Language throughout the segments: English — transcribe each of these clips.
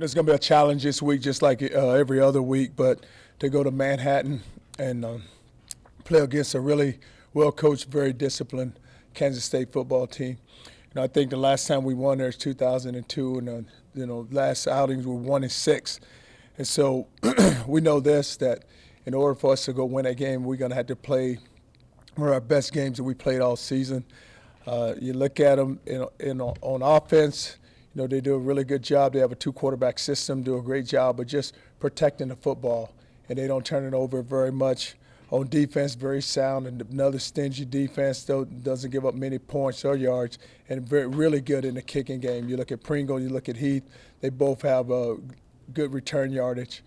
It's going to be a challenge this week, just like every other week, but to go to Manhattan and play against a really well-coached, very disciplined Kansas State football team. I think the last time we won there is 2002, and last outings were 1-6. And so we know this, that in order for us to go win that game, we're going to have to play one of our best games that we played all season. You look at them on offense. They do a really good job. They have a two-quarterback system, do a great job of just protecting the football, and they don't turn it over very much. On defense, very sound, and another stingy defense, though, doesn't give up many points or yards, and really good in the kicking game. You look at Pringle, you look at Heath, they both have a good return yardage.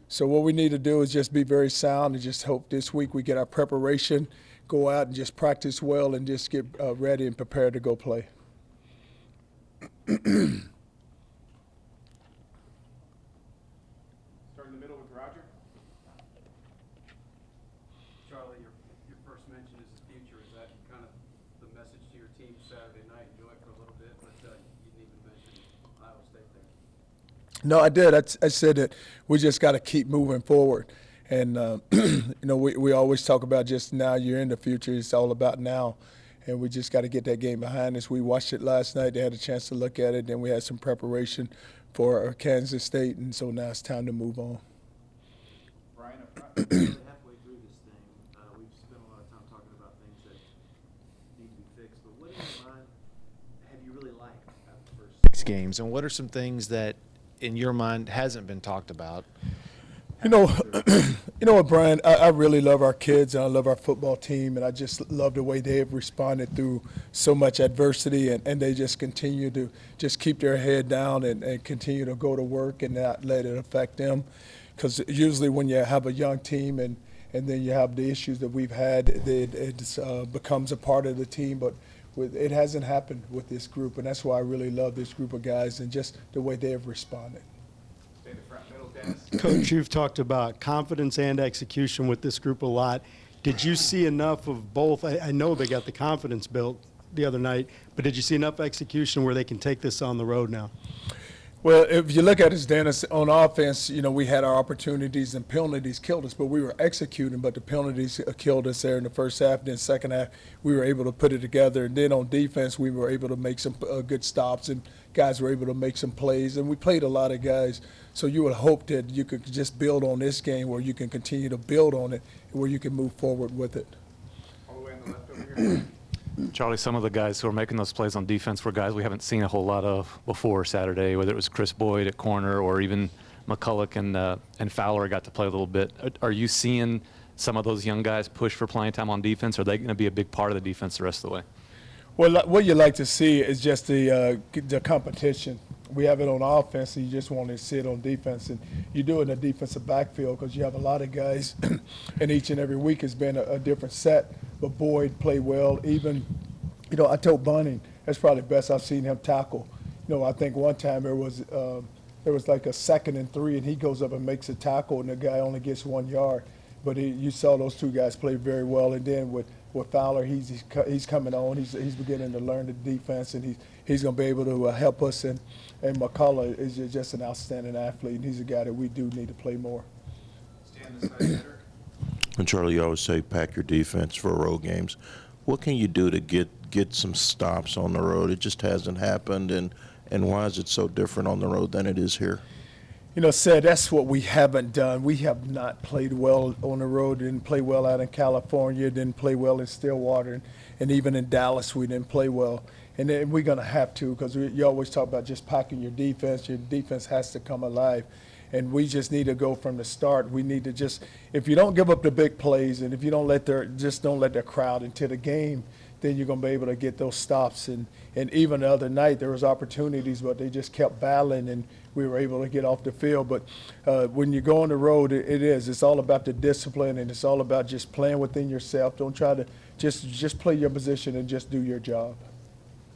So what we need to do is just be very sound and just hope this week we get our preparation, go out and just practice well and just get ready and prepared to go play. Start in the middle with Roger. Charlie, your first mention is the future. Is that kind of the message to your team Saturday night? Enjoy it for a little bit, but you didn't even mention Iowa State there. No, I did. I said that we just got to keep moving forward. And, we always talk about just now you're in the future. It's all about now. And we just got to get that game behind us. We watched it last night. They had a chance to look at it. Then we had some preparation for Kansas State, and so now it's time to move on. Brian, halfway through this thing, we've spent a lot of time talking about things that need to be fixed. But what in your mind have you really liked after the first 6 games? And what are some things that, in your mind, hasn't been talked about? You know what, Brian? I really love our kids, and I love our football team, and I just love the way they have responded through so much adversity, and they just continue to just keep their head down and continue to go to work and not let it affect them. Because usually when you have a young team and then you have the issues that we've had, it becomes a part of the team. But it hasn't happened with this group, and that's why I really love this group of guys and just the way they have responded. Coach, you've talked about confidence and execution with this group a lot. Did you see enough of both? I know they got the confidence built the other night, but did you see enough execution where they can take this on the road now? Well, if you look at us, Dennis, on offense, we had our opportunities and penalties killed us, but we were executing, but the penalties killed us there in the first half. Then second half, we were able to put it together. And then on defense, we were able to make some good stops, and guys were able to make some plays. And we played a lot of guys. So you would hope that you could just build on this game where you can continue to build on it and where you can move forward with it. All the way on the left over here. Charlie, some of the guys who are making those plays on defense were guys we haven't seen a whole lot of before Saturday, whether it was Chris Boyd at corner or even McCulloch and Fowler got to play a little bit. Are you seeing some of those young guys push for playing time on defense? Or are they going to be a big part of the defense the rest of the way? Well, what you like to see is just the competition. We have it on offense, and you just want to see it on defense. And you do it in the defensive backfield because you have a lot of guys, and each and every week has been a different set. But Boyd played well. Even, I told Bunning, that's probably the best I've seen him tackle. I think one time there was like a 2nd and 3, and he goes up and makes a tackle, and the guy only gets 1 yard. But you saw those two guys play very well. And then with Fowler, he's coming on. He's beginning to learn the defense, and he's going to be able to help us. And McCullough is just an outstanding athlete, and he's a guy that we do need to play more. Stand this side, Cedric. And Charlie, you always say pack your defense for road games. What can you do to get some stops on the road? It just hasn't happened, and why is it so different on the road than it is here? Sid, that's what we haven't done. We have not played well on the road. Didn't play well out in California. Didn't play well in Stillwater, and even in Dallas, we didn't play well. And then we're going to have to, because you always talk about just packing your defense. Your defense has to come alive. And we just need to go from the start. We need to just, if you don't give up the big plays, and if you don't let their crowd into the game, then you're going to be able to get those stops. And even the other night, there was opportunities, but they just kept battling, and we were able to get off the field. But when you go on the road, it's all about the discipline, and it's all about just playing within yourself. Don't try to just play your position and just do your job.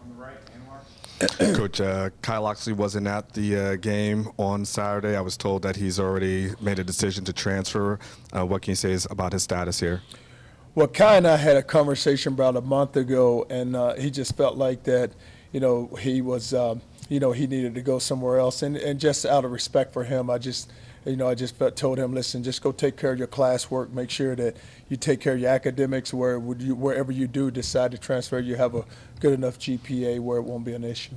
On the right, Anwar. Coach, Kyle Oxley wasn't at the game on Saturday. I was told that he's already made a decision to transfer. What can you say about his status here? Well, Kai and I had a conversation about a month ago, and he just felt like that, he was, he needed to go somewhere else. And just out of respect for him, I just told him, listen, just go take care of your classwork. Make sure that you take care of your academics. Wherever you do decide to transfer, you have a good enough GPA where it won't be an issue.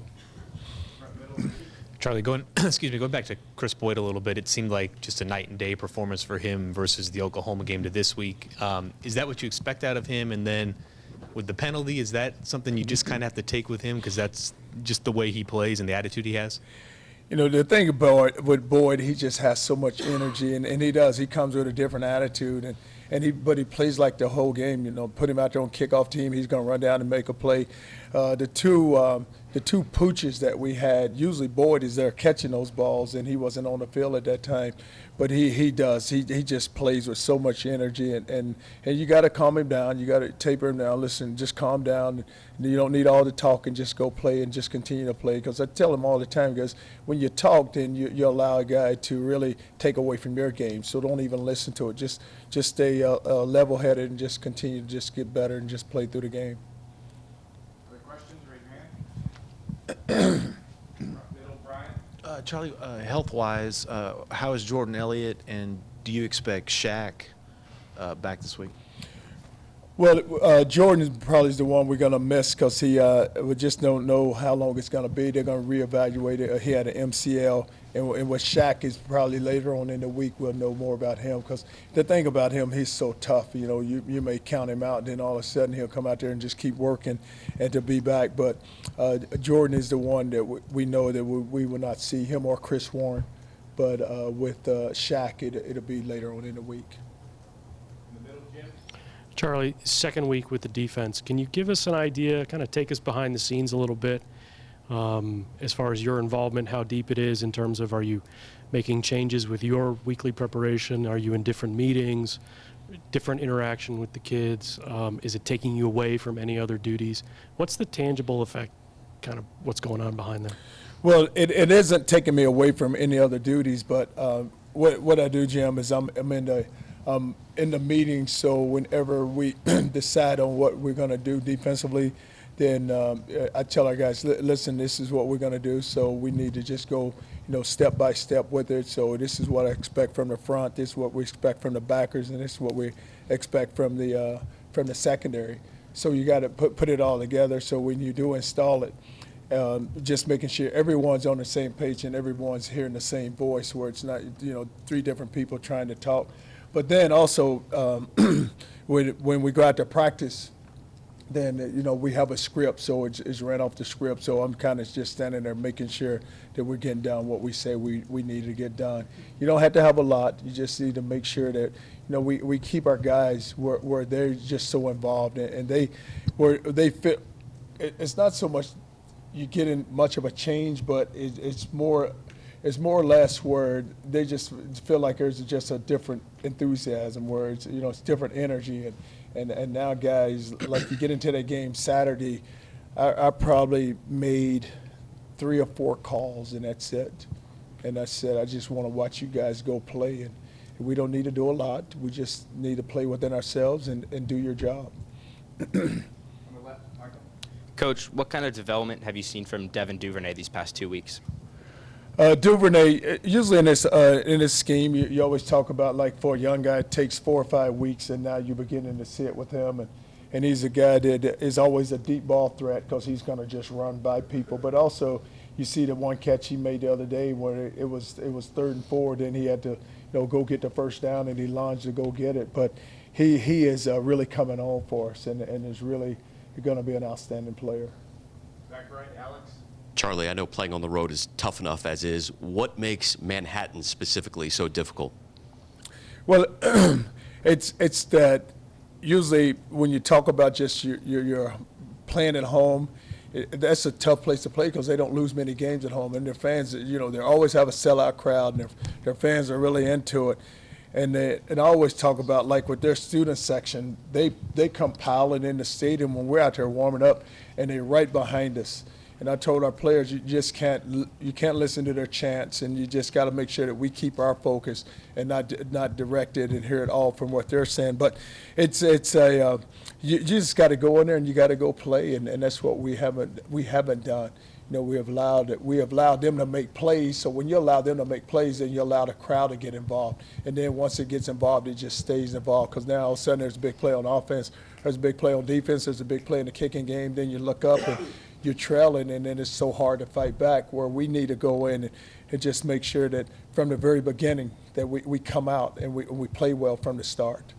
Charlie, going back to Chris Boyd a little bit, it seemed like just a night and day performance for him versus the Oklahoma game to this week. Is that what you expect out of him? And then with the penalty, is that something you just kind of have to take with him because that's just the way he plays and the attitude he has? The thing about with Boyd, he just has so much energy, and he does. He comes with a different attitude, but he plays like the whole game. Put him out there on kickoff team, he's going to run down and make a play. The two pooches that we had, usually Boyd is there catching those balls, and he wasn't on the field at that time. But he does. He just plays with so much energy, and you got to calm him down. You got to taper him down. Listen, just calm down. You don't need all the talking. Just go play and just continue to play. Because I tell him all the time, because when you talk, then you allow a guy to really take away from your game. So don't even listen to it. Just stay level-headed and just continue to just get better and just play through the game. Other questions? Raise your hand. Middle, Brian. Charlie, health-wise, how is Jordan Elliott, and do you expect Shaq back this week? Well, Jordan is probably the one we're going to miss because we just don't know how long it's going to be. They're going to reevaluate it. He had an MCL, and with Shaq is probably later on in the week we'll know more about him because the thing about him, he's so tough. You may count him out, and then all of a sudden he'll come out there and just keep working and to be back. But Jordan is the one that we know that we will not see him or Chris Warren. But with Shaq, it'll be later on in the week. Charlie, second week with the defense. Can you give us an idea, kind of take us behind the scenes a little bit, as far as your involvement, how deep it is in terms of are you making changes with your weekly preparation? Are you in different meetings, different interaction with the kids? Is it taking you away from any other duties? What's the tangible effect, kind of what's going on behind there? Well, it isn't taking me away from any other duties, but what I do, Jim, is I'm in the meeting, so whenever we decide on what we're going to do defensively, then I tell our guys, listen, this is what we're going to do, so we need to just go, step by step with it. So this is what I expect from the front, this is what we expect from the backers, and this is what we expect from the secondary. So you got to put it all together, so when you do install it, just making sure everyone's on the same page and everyone's hearing the same voice where it's not, three different people trying to talk. But then also, when we go out to practice, then, we have a script, so it's ran off the script. So I'm kind of just standing there making sure that we're getting done what we say we need to get done. You don't have to have a lot. You just need to make sure that, we keep our guys where they're just so involved and they fit. It's not so much you get in much of a change, but it's more or less where they just feel like there's just a different enthusiasm, where it's different energy, and now guys, like you get into that game Saturday, I probably made 3 or 4 calls, and that's it. And I said, I just want to watch you guys go play, and we don't need to do a lot. We just need to play within ourselves and do your job. On the left, Michael. Coach, what kind of development have you seen from Devon Duvernay these past 2 weeks? Duvernay, usually in this scheme, you always talk about, like, for a young guy, it takes 4 or 5 weeks, and now you're beginning to see it with him. And he's a guy that is always a deep ball threat because he's going to just run by people. But also, you see the one catch he made the other day where it was 3rd and 4, then he had to go get the first down, and he lunged to go get it. But he is really coming on for us and is really going to be an outstanding player. Back right, Alex. Charlie, I know playing on the road is tough enough as is. What makes Manhattan specifically so difficult? Well, it's that usually when you talk about just your playing at home, that's a tough place to play because they don't lose many games at home, and their fans, they always have a sellout crowd, and their fans are really into it. And I always talk about, like, with their student section, they come piling in the stadium when we're out there warming up, and they're right behind us. And I told our players, you just can't listen to their chants, and you just got to make sure that we keep our focus and not direct it and hear it all from what they're saying. But you just got to go in there and you got to go play, and that's what we haven't done. You know, we have allowed them to make plays. So when you allow them to make plays, then you allow the crowd to get involved. And then once it gets involved, it just stays involved. Because now all of a sudden there's a big play on offense, there's a big play on defense, there's a big play in the kicking game. Then you look up and you're trailing, and then it's so hard to fight back. Where we need to go in and just make sure that from the very beginning that we come out and we play well from the start.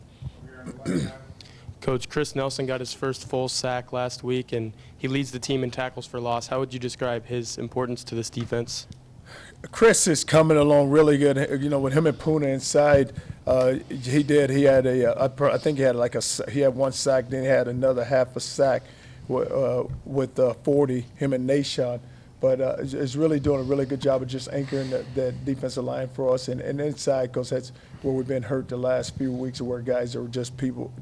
Coach, Chris Nelson got his first full sack last week, and he leads the team in tackles for loss. How would you describe his importance to this defense? Chris is coming along really good. You know, with him and Puna inside, he did. He had I think he had he had one sack, then he had another half a sack with 40. Him and Nashon. But is really doing a really good job of just anchoring that defensive line for us. And inside, because that's where we've been hurt the last few weeks, where guys are just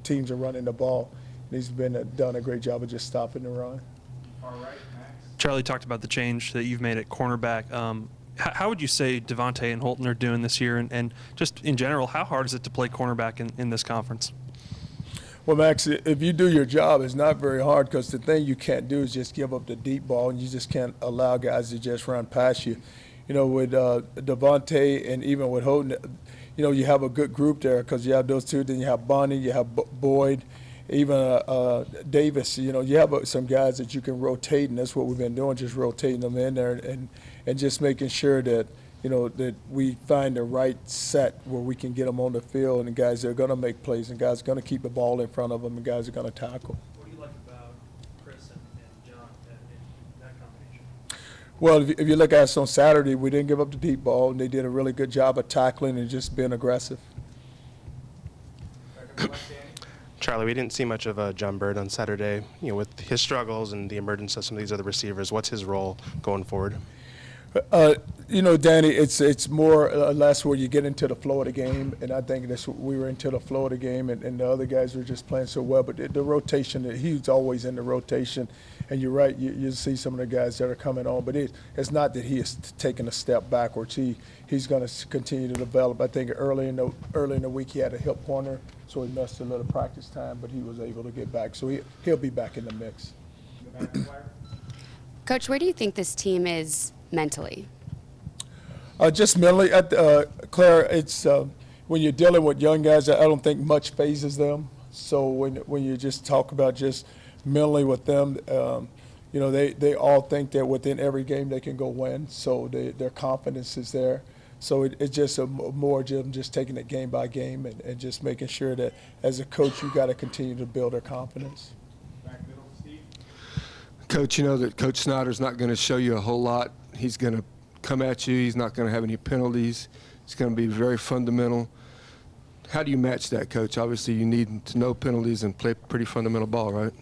teams are running the ball. And he's done a great job of just stopping the run. All right, Max. Charlie talked about the change that you've made at cornerback. How would you say Devontae and Holton are doing this year? And just in general, how hard is it to play cornerback in this conference? Well, Max, if you do your job, it's not very hard, because the thing you can't do is just give up the deep ball, and you just can't allow guys to just run past you. You know, with Devontae and even with Holden, you know, you have a good group there, because you have those two. Then you have Bonnie, you have Boyd, even Davis. You know, you have some guys that you can rotate, and that's what we've been doing, just rotating them in there and just making sure that, you know, that we find the right set where we can get them on the field, and guys that are going to make plays, and guys are going to keep the ball in front of them, and guys are going to tackle. What do you like about Chris and John in that combination? Well, if you look at us on Saturday, we didn't give up the deep ball, and they did a really good job of tackling and just being aggressive. Charlie, we didn't see much of John Bird on Saturday. You know, with his struggles and the emergence of some of these other receivers, what's his role going forward? You know, Danny, it's more or less where you get into the flow of the game, and I think we were into the flow of the game, and the other guys were just playing so well. But the rotation, he's always in the rotation, and you're right, you see some of the guys that are coming on, but it's not that he is taking a step backwards. He's going to continue to develop. I think early in the week he had a hip corner, so he missed a little practice time, but he was able to get back. So he'll be back in the mix. Coach, where do you think this team is mentally? Just mentally, Claire, it's when you're dealing with young guys, I don't think much phases them. So when you just talk about just mentally with them, you know, they all think that within every game they can go win. So their confidence is there. So it's just more just taking it game by game and just making sure that as a coach you got to continue to build their confidence. Back middle, Steve. Coach, you know that Coach Snyder's not going to show you a whole lot. He's going to come at you. He's not going to have any penalties. It's going to be very fundamental. How do you match that, Coach? Obviously, you need to know penalties and play pretty fundamental ball, right?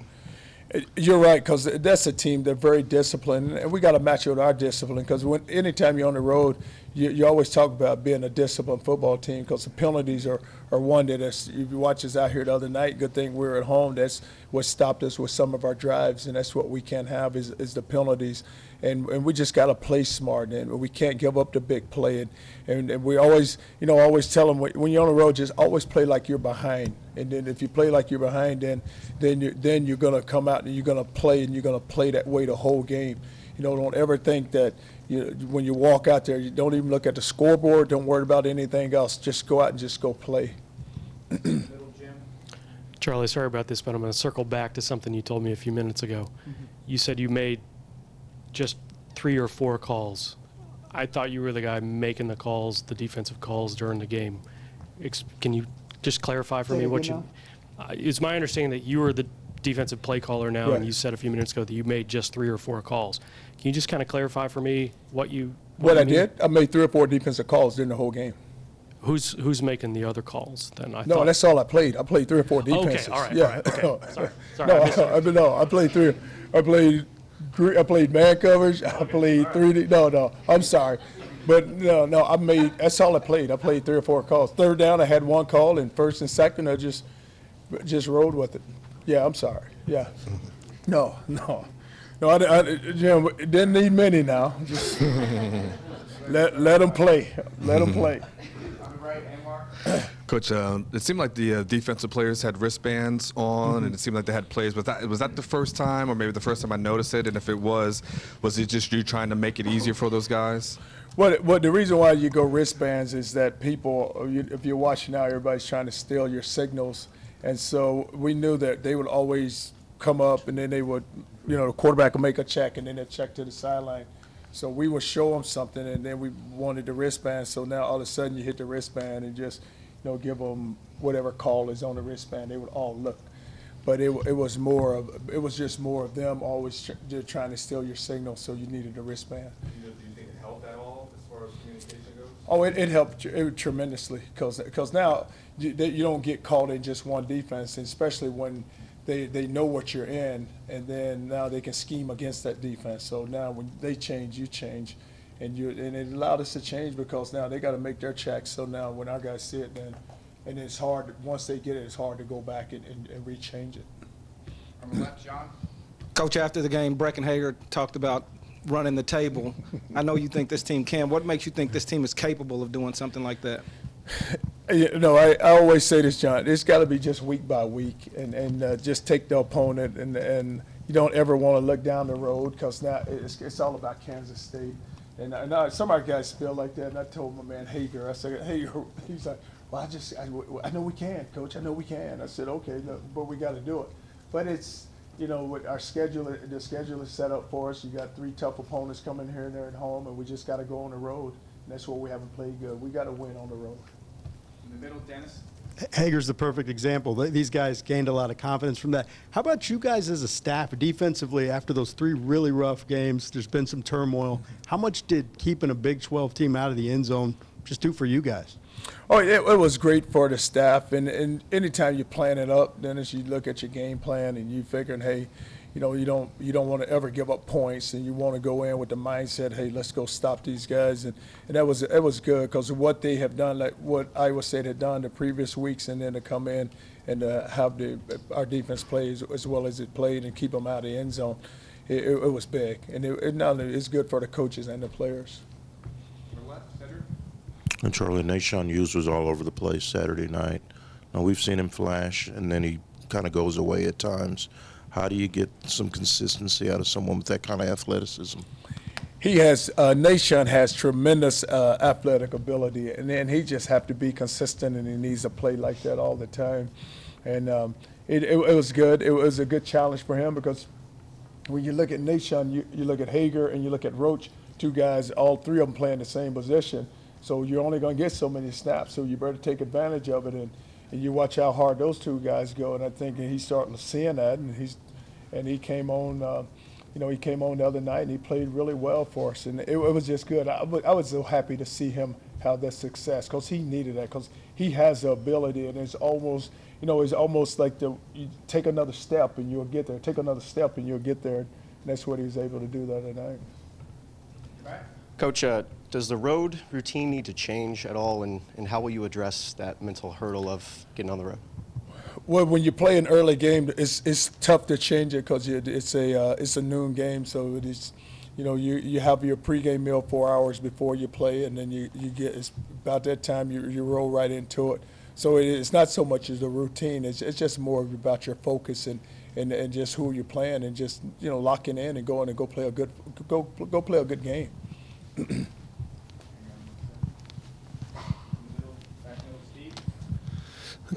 You're right, because that's a team that's very disciplined, and we got to match it with our discipline. Because anytime you're on the road, you always talk about being a disciplined football team, because the penalties are one that if you watch us out here the other night, good thing we were at home. That's what stopped us with some of our drives, and that's what we can't have is the penalties. And we just got to play smart, and we can't give up the big play. And we always tell them when you're on the road, just always play like you're behind. And then if you play like you're behind, then you're going to come out and you're going to play, and you're going to play that way the whole game. You know, don't ever think that when you walk out there, you don't even look at the scoreboard. Don't worry about anything else. Just go out and just go play. Middle, Jim. Charlie, sorry about this, but I'm going to circle back to something you told me a few minutes ago. You said you made just 3 or 4 calls. I thought you were the guy making the calls, the defensive calls during the game. Can you just clarify for me what you? It's my understanding that you were the defensive play caller now, Right. and you said a few minutes ago that you made just 3 or 4 calls. Can you just kind of clarify for me what you? What I mean? did, I made 3 or 4 defensive calls during the whole game. Who's making the other calls then? No, that's all I played. I played 3 or 4 defenses. Okay, all right, Yeah. all right, okay. Sorry, No, I played 3. I played man coverage. I played 3D. No, I'm sorry. But no, that's all I played. I played 3 or 4 calls. Third down, I had 1 call, and first and second, I just rode with it. Yeah, I'm sorry. Yeah. No. No, Jim, it didn't need many now. Just let them play. Let them play. Coach, it seemed like the defensive players had wristbands on, and it seemed like they had plays. Was that the first time, or maybe the first time I noticed it? And if it was it just you trying to make it easier for those guys? Well, the reason why you go wristbands is that people, if you're watching now, everybody's trying to steal your signals. And so we knew that they would always come up, and then they would, the quarterback would make a check, and then they'd check to the sideline. So we would show them something, and then we wanted the wristband. So now all of a sudden you hit the wristband and just, give them whatever call is on the wristband. They would all look. But it was just more of them always trying to steal your signal, so you needed a wristband. Do you think it helped at all as far as communication goes? Oh, it helped tremendously because now you don't get caught in just one defense, and especially when they know what you're in, and then now they can scheme against that defense. So now when they change, you change, and it allowed us to change because now they got to make their checks. So now when our guys see it, then and it's hard once they get it, it's hard to go back and rechange it. From the left, John. Coach, after the game, Breckenhager talked about running the table. I know you think this team can. What makes you think this team is capable of doing something like that? I always say this, John. It's got to be just week by week, and just take the opponent, and you don't ever want to look down the road because now it's all about Kansas State. And some of our guys feel like that, and I told my man Hager, I said, Hager, he's like, well, I know we can, Coach. I know we can. I said, okay, look, but we got to do it. But it's, with our schedule, the schedule is set up for us. You got 3 tough opponents coming here and there at home, and we just got to go on the road. And that's where we haven't played good. We got to win on the road. In the middle, Dennis. Hager's the perfect example. These guys gained a lot of confidence from that. How about you guys as a staff defensively after those 3 really rough games? There's been some turmoil. How much did keeping a Big 12 team out of the end zone just do for you guys? Oh, it was great for the staff, and anytime you plan it up, then as you look at your game plan and you figuring, hey, you don't want to ever give up points, and you want to go in with the mindset, hey, let's go stop these guys, and it was good because of what they have done, like what Iowa State had done the previous weeks, and then to come in and have our defense play as well as it played and keep them out of the end zone, it was big, and it's good for the coaches and the players. And Charlie, Nahshon Hughes was all over the place Saturday night. Now, we've seen him flash, and then he kind of goes away at times. How do you get some consistency out of someone with that kind of athleticism? Nahshon has tremendous athletic ability, and then he just have to be consistent, and he needs to play like that all the time. And it was good. It was a good challenge for him because when you look at Nahshon, you look at Hager and you look at Roach, 2 guys, all 3 of them playing the same position. So you're only going to get so many snaps, so you better take advantage of it. And you watch how hard those 2 guys go, and I think he's starting to see that. And he came on, he came on the other night, and he played really well for us. And it was just good. I was so happy to see him have that success because he needed that because he has the ability, and it's almost, it's almost like you take another step and you'll get there. Take another step and you'll get there. And that's what he was able to do the other night. Coach, does the road routine need to change at all, and how will you address that mental hurdle of getting on the road? Well, when you play an early game, it's tough to change it because it's a noon game, so it is, you have your pregame meal 4 hours before you play, and then you get it's about that time you roll right into it. So it's not so much as the routine; it's just more about your focus and just who you're playing and just locking in and going and go play a good game.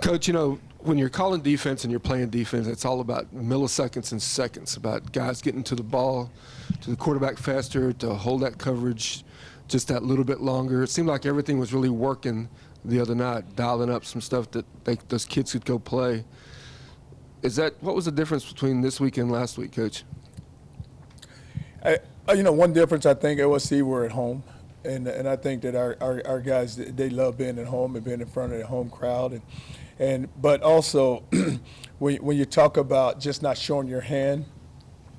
Coach, when you're calling defense and you're playing defense, it's all about milliseconds and seconds, about guys getting to the ball, to the quarterback faster, to hold that coverage just that little bit longer. It seemed like everything was really working the other night, dialing up some stuff that those kids could go play. What was the difference between this week and last week, Coach? One difference, I think LSC were at home, and I think that our guys, they love being at home and being in front of the home crowd, but also when you talk about just not showing your hand,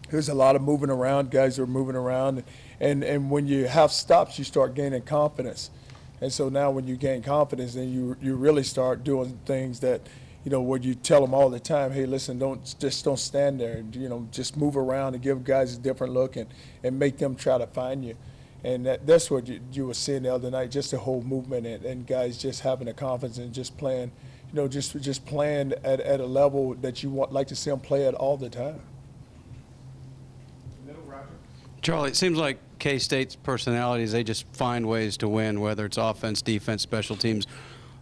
there's a lot of moving around. Guys are moving around, and when you have stops, you start gaining confidence, and so now when you gain confidence, then you really start doing things that what you tell them all the time, hey, listen, don't stand there. Just move around and give guys a different look and make them try to find you. And that's what you were seeing the other night, just the whole movement and guys just having the confidence and just playing, just playing at a level that you like to see them play at all the time. Charlie, it seems like K-State's personalities, they just find ways to win, whether it's offense, defense, special teams.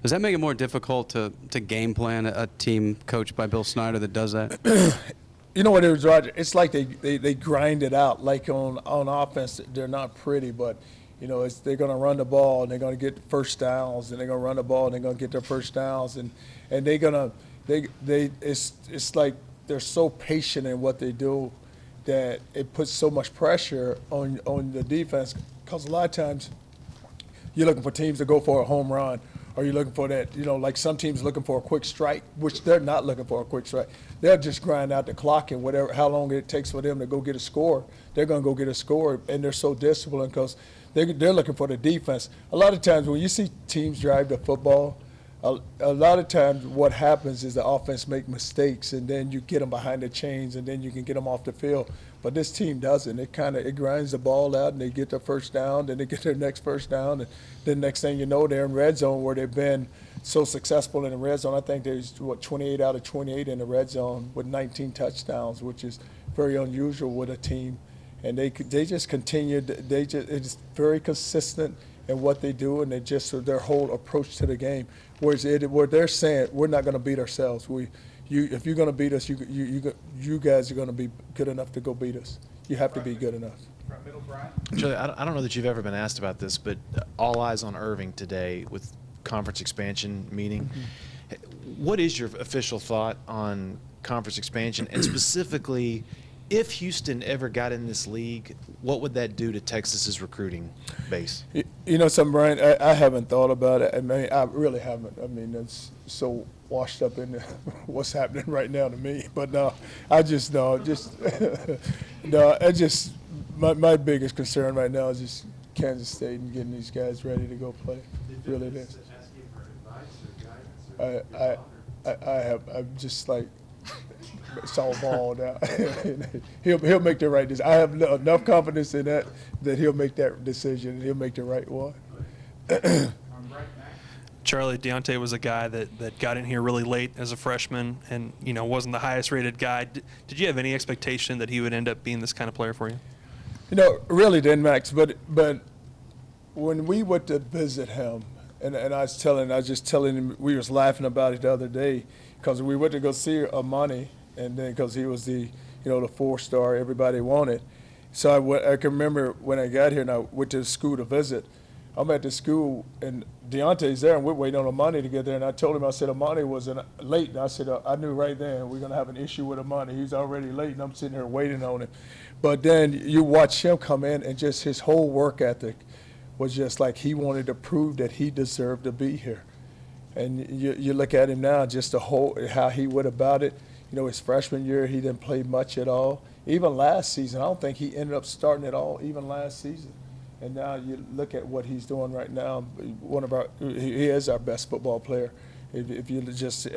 Does that make it more difficult to game plan a team coached by Bill Snyder that does that? You know what it is, Roger? It's like they grind it out. Like on offense, they're not pretty, but they're going to run the ball and they're going to get first downs, and they're going to run the ball and they're going to get their first downs, and they're going to it's like they're so patient in what they do that it puts so much pressure on the defense, because a lot of times you're looking for teams to go for a home run, or you're looking for that, like some teams looking for a quick strike, which they're not looking for a quick strike. They'll just grind out the clock, and how long it takes for them to go get a score, they're going to go get a score, and they're so disciplined because they're looking for the defense. A lot of times when you see teams drive the football, a lot of times what happens is the offense make mistakes, and then you get them behind the chains, and then you can get them off the field. But this team doesn't. It grinds the ball out, and they get their first down, then they get their next first down, and then next thing you know, they're in red zone, where they've been so successful in the red zone. I think there's 28 out of 28 in the red zone with 19 touchdowns, which is very unusual with a team. And they just continued. It's very consistent in what they do, and their whole approach to the game. Whereas where they're saying, we're not going to beat ourselves. If you're going to beat us, you guys are going to be good enough to go beat us. You have to be good enough. Charlie, I don't know that you've ever been asked about this, but all eyes on Irving today with conference expansion meeting. Mm-hmm. What is your official thought on conference expansion, and specifically, if Houston ever got in this league, what would that do to Texas's recruiting base? Something, Brian, I haven't thought about it. I mean, I really haven't. I mean, it's so washed up in what's happening right now to me. But no, my biggest concern right now is just Kansas State and getting these guys ready to go play. Really it is. I'm just like, it's all ball now. he'll make the right decision. I have enough confidence in that he'll make that decision and he'll make the right one. Charlie, Deontay was a guy that got in here really late as a freshman and, wasn't the highest rated guy. Did you have any expectation that he would end up being this kind of player for you? Really didn't, Max. But when we went to visit him, and I was just telling him, we was laughing about it the other day, because we went to go see Amani, and then because he was the 4-star everybody wanted. So I can remember when I got here and I went to the school to visit. I'm at the school and Deontay's there and we're waiting on Amani to get there. And I told him, I said, Amani was late. And I said, I knew right then we're going to have an issue with Amani. He's already late and I'm sitting here waiting on him. But then you watch him come in and just his whole work ethic was just like he wanted to prove that he deserved to be here. And you look at him now, just how he went about it. His freshman year, he didn't play much at all. Even last season, I don't think he ended up starting at all, even last season. And now you look at what he's doing right now. He is our best football player. If you just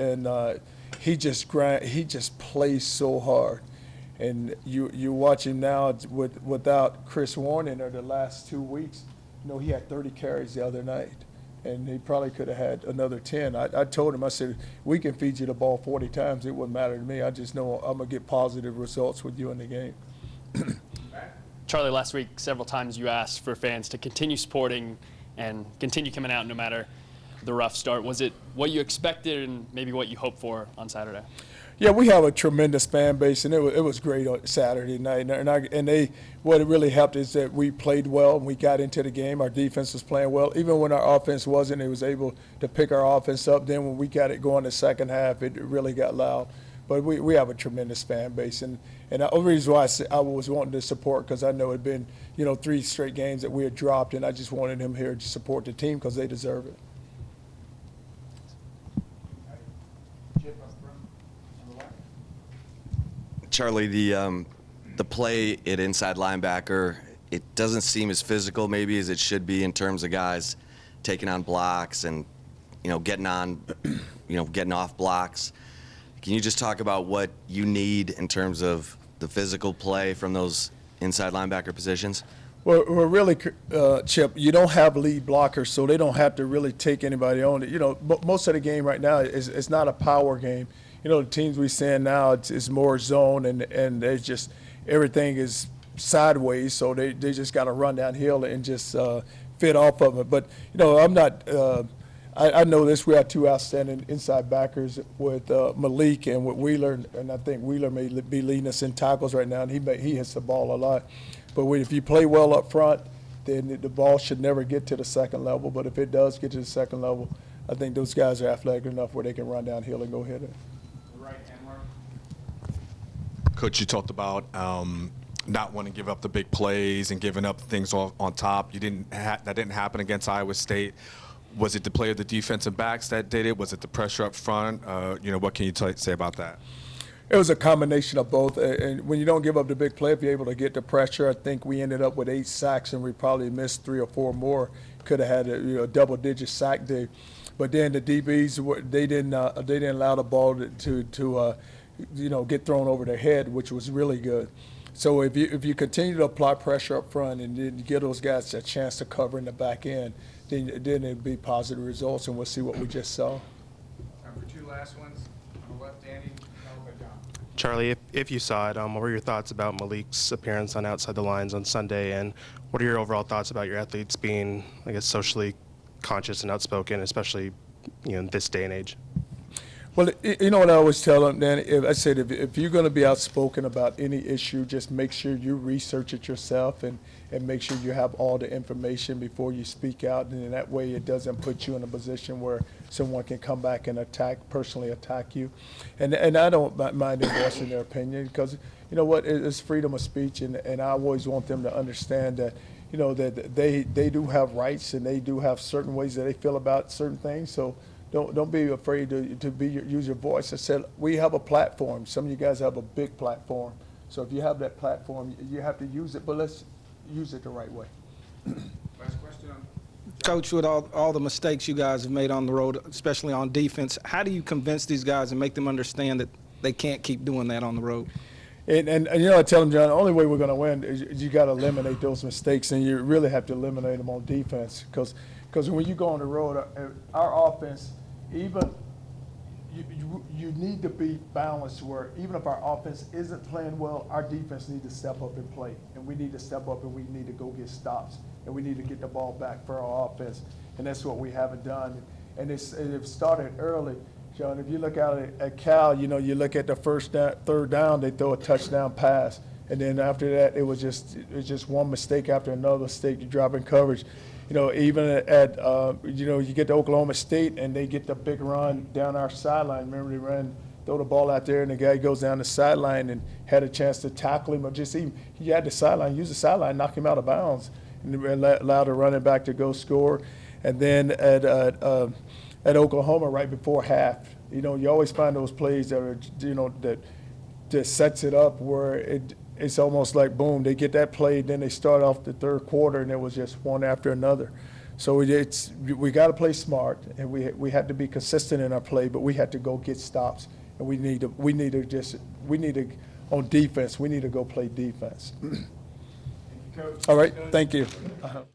he just plays so hard. And you watch him now without Chris Warren or the last 2 weeks. He had 30 carries the other night. And he probably could have had another 10. I told him, I said, we can feed you the ball 40 times. It wouldn't matter to me. I just know I'm going to get positive results with you in the game. Charlie, last week, several times you asked for fans to continue supporting and continue coming out no matter the rough start. Was it what you expected and maybe what you hoped for on Saturday? Yeah, we have a tremendous fan base, and it was great on Saturday night. And what it really helped is that we played well and we got into the game. Our defense was playing well. Even when our offense wasn't, it was able to pick our offense up. Then when we got it going the second half, it really got loud. But we have a tremendous fan base, and the only reason why I was wanting to support, because I know it had been 3 straight games that we had dropped, and I just wanted them here to support the team because they deserve it. Charlie, the play at inside linebacker, it doesn't seem as physical maybe as it should be in terms of guys taking on blocks and getting on, getting off blocks. Can you just talk about what you need in terms of the physical play from those inside linebacker positions? Well, really, Chip, you don't have lead blockers, so they don't have to really take anybody on. Most of the game right now is not a power game. The teams we're seeing now, it's more zone, and there's just everything is sideways, so they just got to run downhill and just fit off of it. But, I'm not I know this. We have two outstanding inside backers with Malik and with Wheeler, and I think Wheeler may be leading us in tackles right now, and he hits the ball a lot. But if you play well up front, then the ball should never get to the second level. But if it does get to the second level, I think those guys are athletic enough where they can run downhill and go hit it. Right, Anwar. Coach, you talked about not wanting to give up the big plays and giving up things on top. That didn't happen against Iowa State. Was it the play of the defensive backs that did it? Was it the pressure up front? What can you say about that? It was a combination of both. And when you don't give up the big play, if you're able to get the pressure, I think we ended up with 8 sacks, and we probably missed 3 or 4 more. Could have had a double-digit sack day. But then the DBs, they didn't allow the ball to get thrown over their head, which was really good. So if you continue to apply pressure up front and then give those guys a chance to cover in the back end, then it'll be positive results, and we'll see what we just saw. Time for 2 last ones. On the left, Danny, followed by John. Charlie, if you saw it, what were your thoughts about Malik's appearance on Outside the Lines on Sunday, and what are your overall thoughts about your athletes being, I guess, socially conscious and outspoken, especially in this day and age? Well, you know what I always tell them, Danny? If you're going to be outspoken about any issue, just make sure you research it yourself and make sure you have all the information before you speak out. And in that way, it doesn't put you in a position where someone can come back and personally attack you. And I don't mind them voicing their opinion because, you know what, it's freedom of speech. And I always want them to understand that, that they do have rights and they do have certain ways that they feel about certain things. So don't be afraid to use your voice. I said, we have a platform. Some of you guys have a big platform. So if you have that platform, you have to use it, but let's use it the right way. Last question. Coach, with all the mistakes you guys have made on the road, especially on defense, how do you convince these guys and make them understand that they can't keep doing that on the road? And I tell them, John, the only way we're going to win is you got to eliminate those mistakes, and you really have to eliminate them on defense because when you go on the road, our offense, even you need to be balanced where even if our offense isn't playing well, our defense needs to step up and play. And we need to step up and we need to go get stops. And we need to get the ball back for our offense. And that's what we haven't done. And it started early. John, if you look out at Cal, you look at the third down, they throw a touchdown pass. And then after that, it was just one mistake after another mistake, you drop in coverage. Even at, you get to Oklahoma State and they get the big run down our sideline. Remember, they throw the ball out there and the guy goes down the sideline and had a chance to tackle him or just even, he had the sideline, use the sideline, knock him out of bounds and allow the running back to go score. And then at Oklahoma right before half, you always find those plays that are, that just sets it up where it's almost like, boom, they get that play, then they start off the third quarter, and it was just one after another. So we got to play smart, and we had to be consistent in our play, but we had to go get stops, and we need to on defense, we need to go play defense. Thank you, Coach. All right, thank you.